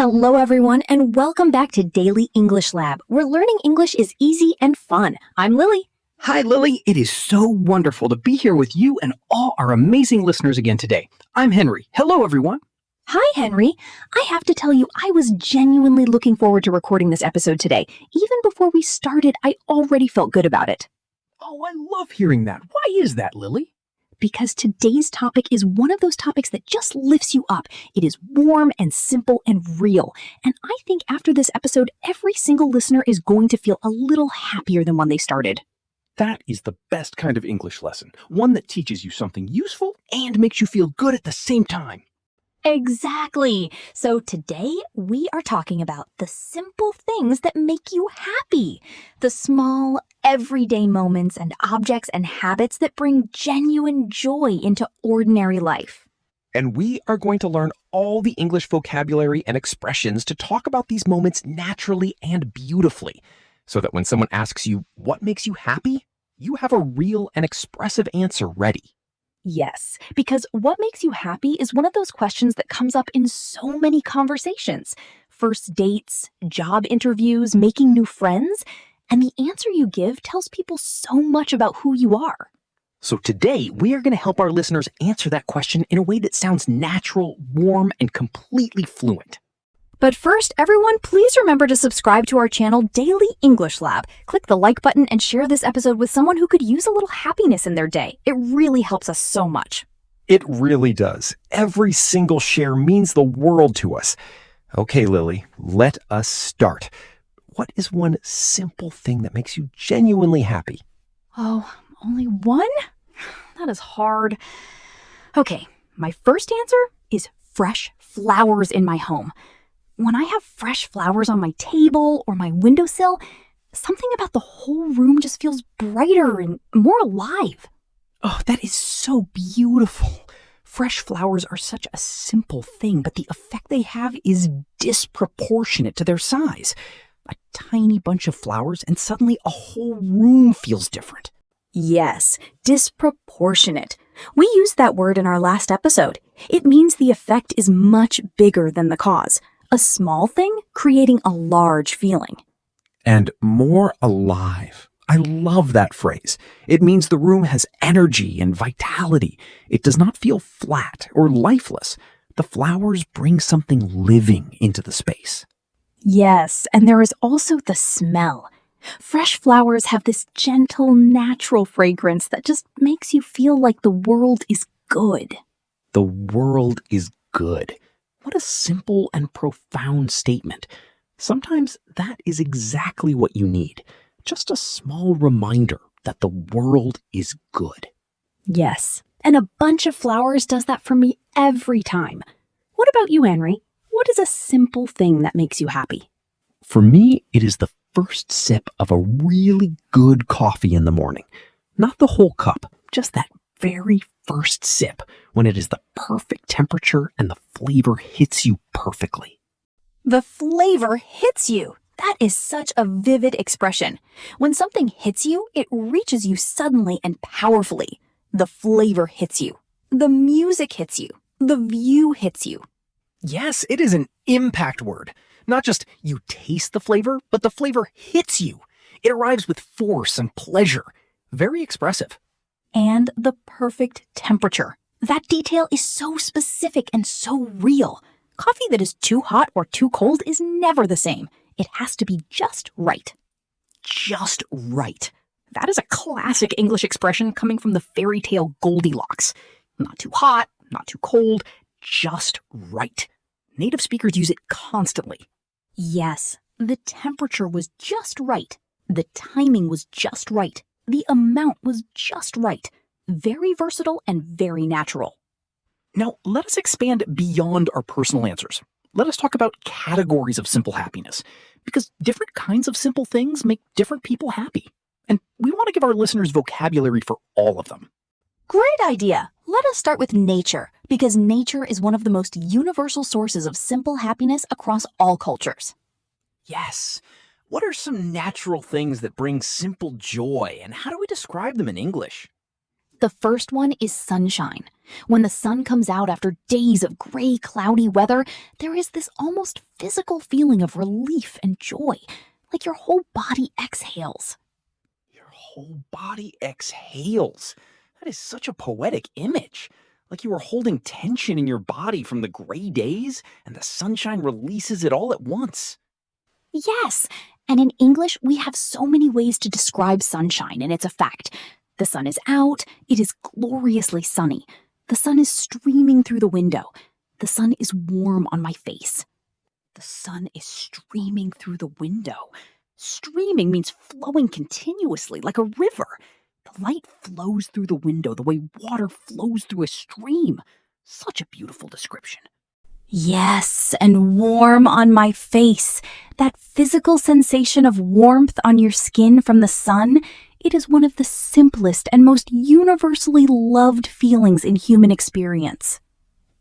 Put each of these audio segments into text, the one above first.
Hello, everyone, and welcome back to Daily English Lab, where learning English is easy and fun. I'm Lily. Hi, Lily. It is so wonderful to be here with you and all our amazing listeners again today. I'm Henry. Hello, everyone. Hi, Henry. I have to tell you, I was genuinely looking forward to recording this episode today. Even before we started, I already felt good about it. Oh, I love hearing that. Why is that, Lily? Because today's topic is one of those topics that just lifts you up. It is warm and simple and real. And I think after this episode, every single listener is going to feel a little happier than when they started. That is the best kind of English lesson. One that teaches you something useful and makes you feel good at the same time. Exactly. So today we are talking about the simple things that make you happy. The small, everyday moments and objects and habits that bring genuine joy into ordinary life. And we are going to learn all the English vocabulary and expressions to talk about these moments naturally and beautifully, so that when someone asks you what makes you happy, you have a real and expressive answer ready. Yes, because what makes you happy is one of those questions that comes up in so many conversations. First dates, job interviews, making new friends. And the answer you give tells people so much about who you are. So today, we are going to help our listeners answer that question in a way that sounds natural, warm, and completely fluent. But first, everyone, please remember to subscribe to our channel, Daily English Lab. Click the like button and share this episode with someone who could use a little happiness in their day. It really helps us so much. It really does. Every single share means the world to us. Okay, Lily, let us start. What is one simple thing that makes you genuinely happy? Oh, only one? That is hard. Okay, my first answer is fresh flowers in my home. When I have fresh flowers on my table or my windowsill, something about the whole room just feels brighter and more alive. Oh, that is so beautiful. Fresh flowers are such a simple thing, but the effect they have is disproportionate to their size. A tiny bunch of flowers, and suddenly a whole room feels different. Yes, disproportionate. We used that word in our last episode. It means the effect is much bigger than the cause. A small thing creating a large feeling. And more alive. I love that phrase. It means the room has energy and vitality. It does not feel flat or lifeless. The flowers bring something living into the space. Yes, and there is also the smell. Fresh flowers have this gentle, natural fragrance that just makes you feel like the world is good. The world is good. What a simple and profound statement. Sometimes that is exactly what you need. Just a small reminder that the world is good. Yes, and a bunch of flowers does that for me every time. What about you, Henry? What is a simple thing that makes you happy? For me, it is the first sip of a really good coffee in the morning. Not the whole cup, just that very first sip when it is the perfect temperature and the flavor hits you perfectly. The flavor hits you. That is such a vivid expression. When something hits you, it reaches you suddenly and powerfully. The flavor hits you. The music hits you. The view hits you. Yes, it is an impact word. Not just you taste the flavor, but the flavor hits you. It arrives with force and pleasure. Very expressive. And the perfect temperature. That detail is so specific and so real. Coffee that is too hot or too cold is never the same. It has to be just right. Just right. That is a classic English expression coming from the fairy tale Goldilocks. Not too hot, not too cold, just right. Native speakers use it constantly. Yes, the temperature was just right. The timing was just right. The amount was just right. Very versatile and very natural. Now, let us expand beyond our personal answers. Let us talk about categories of simple happiness, because different kinds of simple things make different people happy. And we want to give our listeners vocabulary for all of them. Great idea! Let us start with nature, because nature is one of the most universal sources of simple happiness across all cultures. Yes. What are some natural things that bring simple joy, and how do we describe them in English? The first one is sunshine. When the sun comes out after days of gray, cloudy weather, there is this almost physical feeling of relief and joy, like your whole body exhales. Your whole body exhales. That is such a poetic image. Like you were holding tension in your body from the gray days, and the sunshine releases it all at once. Yes, and in English, we have so many ways to describe sunshine, and it's a fact. The sun is out, it is gloriously sunny. The sun is streaming through the window. The sun is warm on my face. The sun is streaming through the window. Streaming means flowing continuously like a river. The light flows through the window the way water flows through a stream. Such a beautiful description. Yes, and warm on my face. That physical sensation of warmth on your skin from the sun, it is one of the simplest and most universally loved feelings in human experience.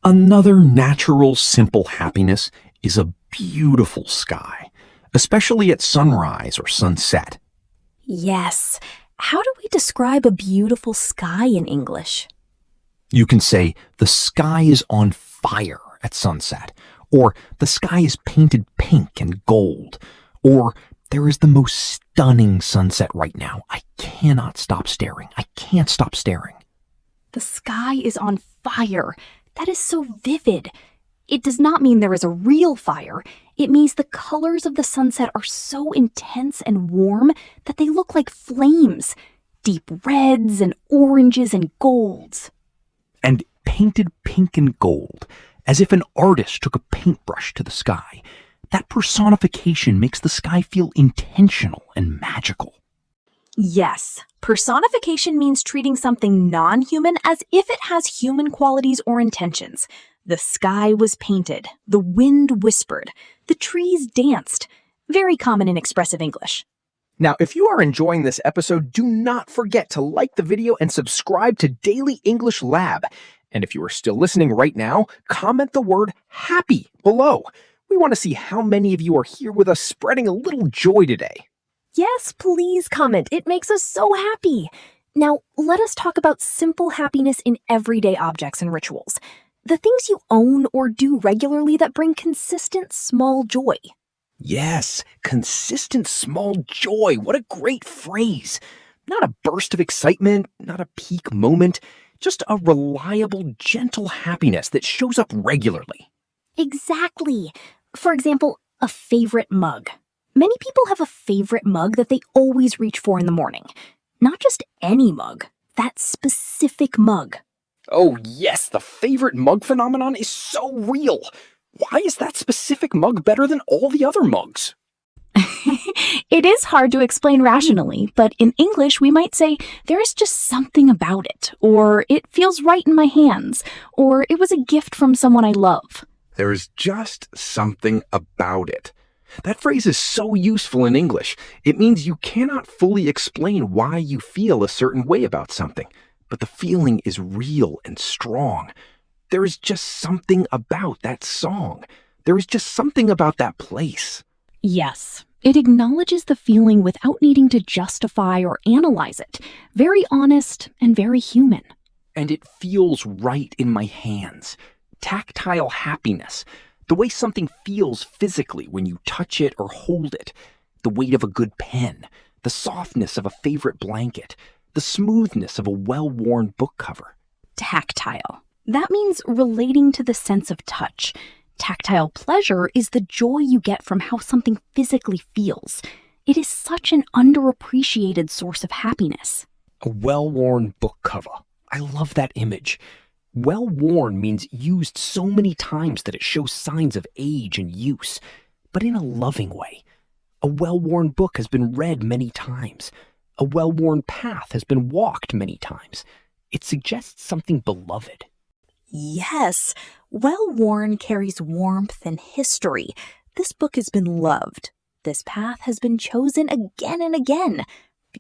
Another natural, simple happiness is a beautiful sky, especially at sunrise or sunset. Yes. How do we describe a beautiful sky in English? You can say, the sky is on fire at sunset, or the sky is painted pink and gold, or there is the most stunning sunset right now. I cannot stop staring. I can't stop staring. The sky is on fire. That is so vivid. It does not mean there is a real fire. It means the colors of the sunset are so intense and warm that they look like flames. Deep reds and oranges and golds. And painted pink and gold, as if an artist took a paintbrush to the sky. That personification makes the sky feel intentional and magical. Yes, personification means treating something non-human as if it has human qualities or intentions. The sky was painted, the wind whispered, the trees danced. Very common in expressive English. Now, if you are enjoying this episode, do not forget to like the video and subscribe to Daily English Lab. And if you are still listening right now, comment the word happy below. We want to see how many of you are here with us spreading a little joy today. Yes, please comment. It makes us so happy. Now, let us talk about simple happiness in everyday objects and rituals. The things you own or do regularly that bring consistent small joy. Yes, consistent small joy. What a great phrase. Not a burst of excitement, not a peak moment, just a reliable, gentle happiness that shows up regularly. Exactly. For example, a favorite mug. Many people have a favorite mug that they always reach for in the morning. Not just any mug, that specific mug. Oh yes, the favorite mug phenomenon is so real. Why is that specific mug better than all the other mugs? It is hard to explain rationally, but in English we might say, there is just something about it, or it feels right in my hands, or it was a gift from someone I love. There is just something about it. That phrase is so useful in English. It means you cannot fully explain why you feel a certain way about something, but the feeling is real and strong. There is just something about that song. There is just something about that place. Yes, it acknowledges the feeling without needing to justify or analyze it. Very honest and very human. And it feels right in my hands. Tactile happiness. The way something feels physically when you touch it or hold it. The weight of a good pen. The softness of a favorite blanket. The smoothness of a well-worn book cover. Tactile. That means relating to the sense of touch. Tactile pleasure is the joy you get from how something physically feels. It is such an underappreciated source of happiness. A well-worn book cover. I love that image. Well-worn means used so many times that it shows signs of age and use, but in a loving way. A well-worn book has been read many times. A well-worn path has been walked many times. It suggests something beloved. Yes, well-worn carries warmth and history. This book has been loved. This path has been chosen again and again.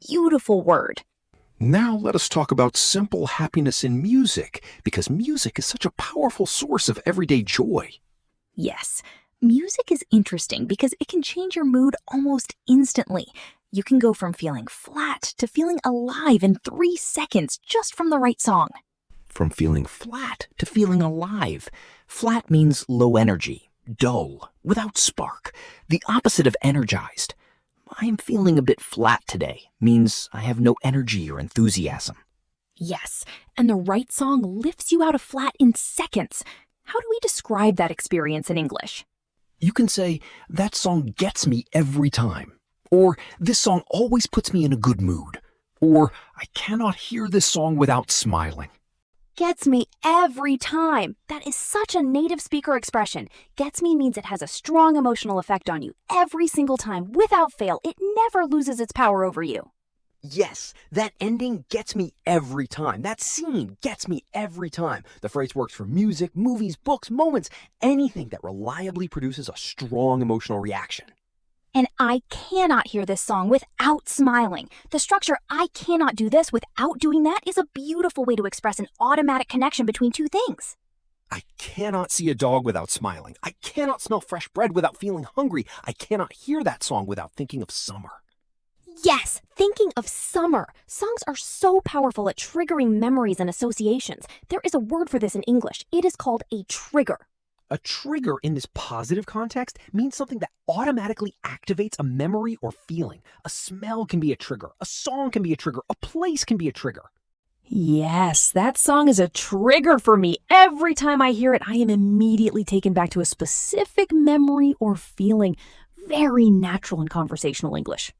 Beautiful word. Now let us talk about simple happiness in music, because music is such a powerful source of everyday joy. Yes, music is interesting because it can change your mood almost instantly. You can go from feeling flat to feeling alive in 3 seconds just from the right song. From feeling flat to feeling alive. Flat means low energy, dull, without spark, the opposite of energized. I'm feeling a bit flat today means I have no energy or enthusiasm. Yes, and the right song lifts you out of flat in seconds. How do we describe that experience in English? You can say, that song gets me every time. Or, this song always puts me in a good mood. Or, I cannot hear this song without smiling. Gets me every time. That is such a native speaker expression. Gets me means it has a strong emotional effect on you every single time, without fail. It never loses its power over you. Yes, that ending gets me every time. That scene gets me every time. The phrase works for music, movies, books, moments, anything that reliably produces a strong emotional reaction. And I cannot hear this song without smiling. The structure, I cannot do this without doing that, is a beautiful way to express an automatic connection between two things. I cannot see a dog without smiling. I cannot smell fresh bread without feeling hungry. I cannot hear that song without thinking of summer. Yes, thinking of summer. Songs are so powerful at triggering memories and associations. There is a word for this in English. It is called a trigger. A trigger in this positive context means something that automatically activates a memory or feeling. A smell can be a trigger. A song can be a trigger. A place can be a trigger. Yes, that song is a trigger for me. Every time I hear it, I am immediately taken back to a specific memory or feeling. Very natural in conversational English.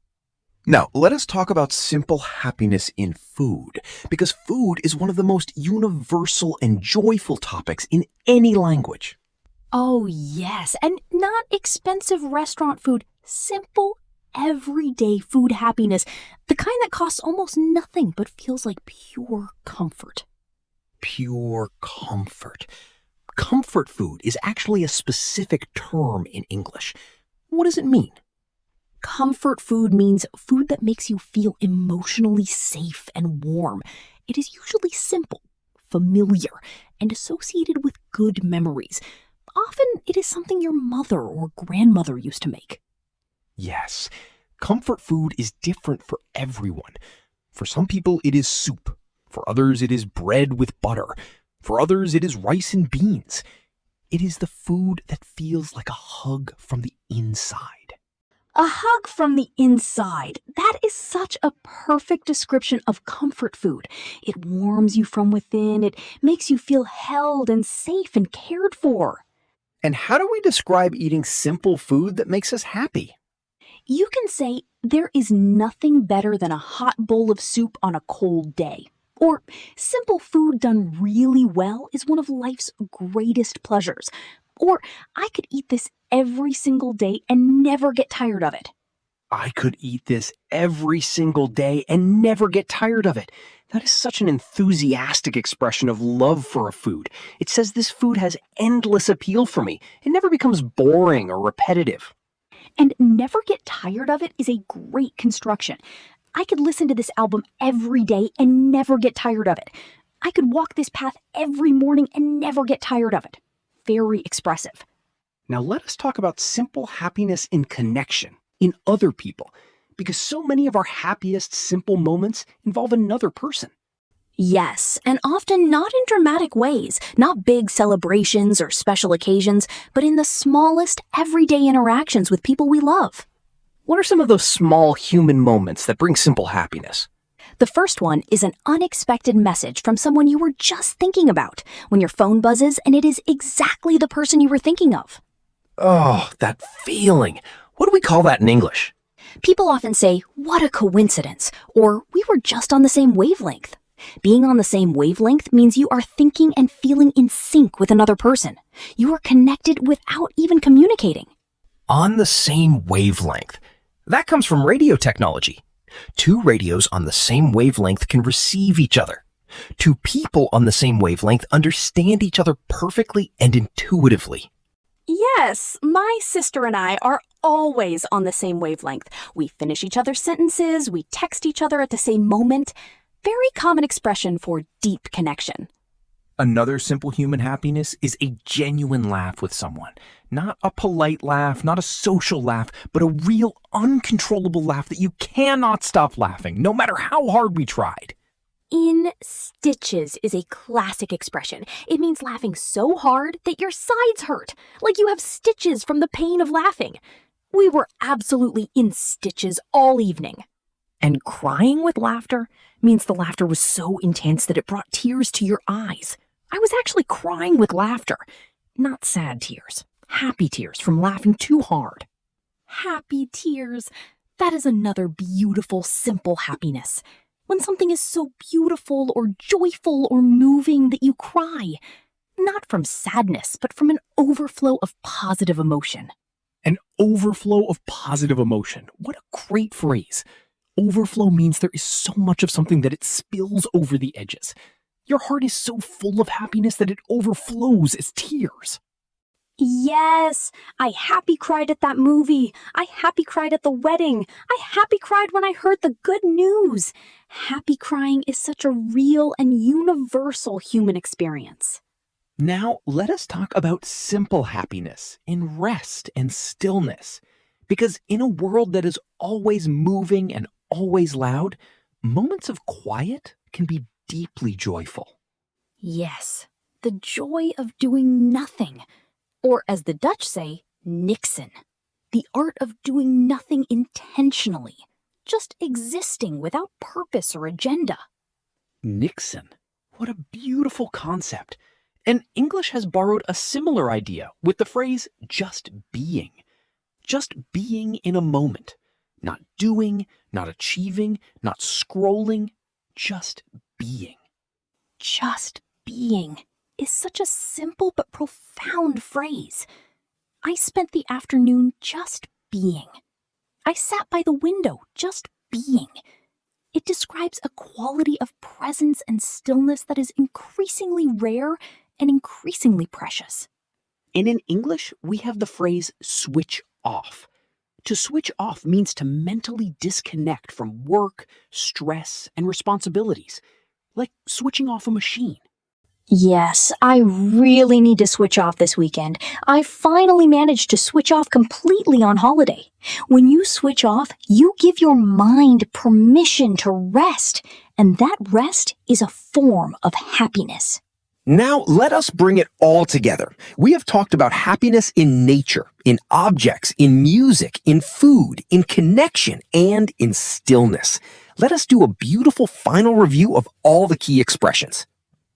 Now, let us talk about simple happiness in food, because food is one of the most universal and joyful topics in any language. Oh, yes, and not expensive restaurant food. Simple, everyday food happiness. The kind that costs almost nothing but feels like pure comfort. Pure comfort. Comfort food is actually a specific term in English. What does it mean? Comfort food means food that makes you feel emotionally safe and warm. It is usually simple, familiar, and associated with good memories. Often it is something your mother or grandmother used to make. Yes, comfort food is different for everyone. For some people, it is soup. For others, it is bread with butter. For others, it is rice and beans. It is the food that feels like a hug from the inside. A hug from the inside. That is such a perfect description of comfort food. It warms you from within. It makes you feel held and safe and cared for. And how do we describe eating simple food that makes us happy? You can say, there is nothing better than a hot bowl of soup on a cold day. Or, simple food done really well is one of life's greatest pleasures. Or, I could eat this every single day and never get tired of it. I could eat this every single day and never get tired of it. That is such an enthusiastic expression of love for a food. It says this food has endless appeal for me. It never becomes boring or repetitive. And never get tired of it is a great construction. I could listen to this album every day and never get tired of it. I could walk this path every morning and never get tired of it. Very expressive. Now let us talk about simple happiness in connection, in other people, because so many of our happiest simple moments involve another person. Yes, and often not in dramatic ways, not big celebrations or special occasions, but in the smallest everyday interactions with people we love. What are some of those small human moments that bring simple happiness? The first one is an unexpected message from someone you were just thinking about, when your phone buzzes and it is exactly the person you were thinking of. Oh, that feeling. What do we call that in English? People often say, "What a coincidence," or "We were just on the same wavelength." Being on the same wavelength means you are thinking and feeling in sync with another person. You are connected without even communicating. On the same wavelength. That comes from radio technology. Two radios on the same wavelength can receive each other. Two people on the same wavelength understand each other perfectly and intuitively. Yes, my sister and I are always on the same wavelength. We finish each other's sentences, we text each other at the same moment. Very common expression for deep connection. Another simple human happiness is a genuine laugh with someone. Not a polite laugh, not a social laugh, but a real uncontrollable laugh that you cannot stop laughing, no matter how hard we tried. In stitches is a classic expression. It means laughing so hard that your sides hurt, like you have stitches from the pain of laughing. We were absolutely in stitches all evening. And crying with laughter means the laughter was so intense that it brought tears to your eyes. I was actually crying with laughter. Not sad tears, happy tears from laughing too hard. Happy tears. That is another beautiful, simple happiness. When something is so beautiful or joyful or moving that you cry. Not from sadness, but from an overflow of positive emotion. An overflow of positive emotion. What a great phrase. Overflow means there is so much of something that it spills over the edges. Your heart is so full of happiness that it overflows as tears. Yes, I happy cried at that movie. I happy cried at the wedding. I happy cried when I heard the good news. Happy crying is such a real and universal human experience. Now, let us talk about simple happiness in rest and stillness. Because in a world that is always moving and always loud, moments of quiet can be deeply joyful. Yes, the joy of doing nothing. Or as the Dutch say, niksen. The art of doing nothing intentionally. Just existing without purpose or agenda. Nixon. What a beautiful concept. And English has borrowed a similar idea with the phrase just being. Just being in a moment. Not doing, not achieving, not scrolling, just being. Just being is such a simple but profound phrase. I spent the afternoon just being. I sat by the window just being. It describes a quality of presence and stillness that is increasingly rare and increasingly precious. And in English, we have the phrase switch off. To switch off means to mentally disconnect from work, stress, and responsibilities, like switching off a machine. Yes, I really need to switch off this weekend. I finally managed to switch off completely on holiday. When you switch off, you give your mind permission to rest, and that rest is a form of happiness. Now, let us bring it all together. We have talked about happiness in nature, in objects, in music, in food, in connection, and in stillness. Let us do a beautiful final review of all the key expressions.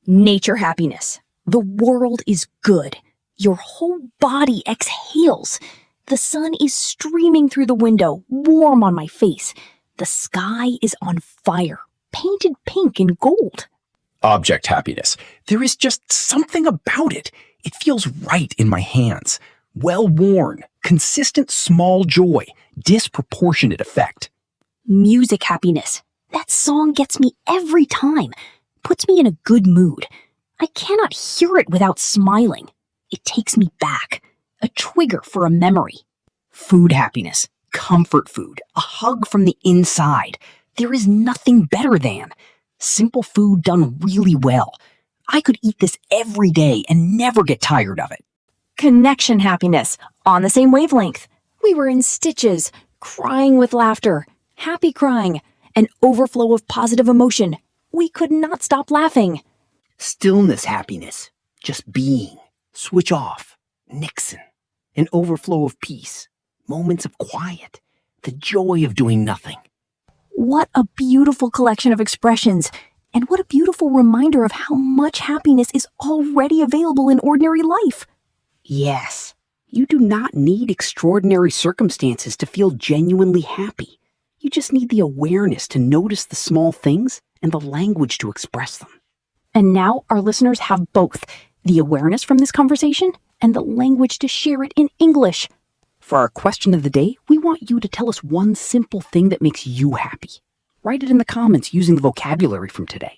Nature happiness. The world is good. Your whole body exhales. The sun is streaming through the window, warm on my face. The sky is on fire, painted pink and gold. Object happiness. There is just something about it. It feels right in my hands. Well worn, consistent small joy, disproportionate effect. Music happiness. That song gets me every time. Puts me in a good mood. I cannot hear it without smiling. It takes me back. A trigger for a memory. Food happiness, comfort food, a hug from the inside. There is nothing better than simple food done really well. I could eat this every day and never get tired of it. Connection happiness. On the same wavelength. We were in stitches, crying with laughter, happy crying, an overflow of positive emotion. We could not stop laughing. Stillness happiness, just being, switch off, Nixon, an overflow of peace, moments of quiet, the joy of doing nothing. What a beautiful collection of expressions, and what a beautiful reminder of how much happiness is already available in ordinary life. Yes, you do not need extraordinary circumstances to feel genuinely happy. You just need the awareness to notice the small things and the language to express them. And now our listeners have both the awareness from this conversation and the language to share it in English. For our question of the day, we want you to tell us one simple thing that makes you happy. Write it in the comments using the vocabulary from today.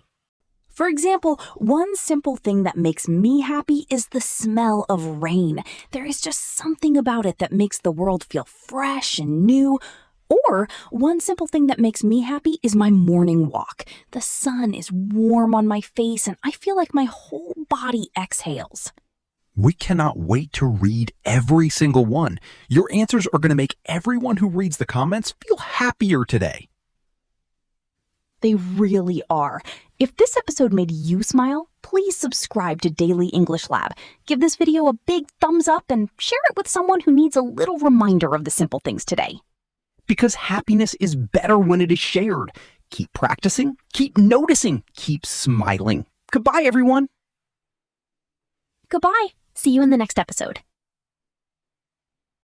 For example, one simple thing that makes me happy is the smell of rain. There is just something about it that makes the world feel fresh and new. Or one simple thing that makes me happy is my morning walk. The sun is warm on my face and I feel like my whole body exhales. We cannot wait to read every single one. Your answers are going to make everyone who reads the comments feel happier today. They really are. If this episode made you smile, please subscribe to Daily English Lab. Give this video a big thumbs up and share it with someone who needs a little reminder of the simple things today. Because happiness is better when it is shared. Keep practicing, keep noticing, keep smiling. Goodbye, everyone. Goodbye. See you in the next episode.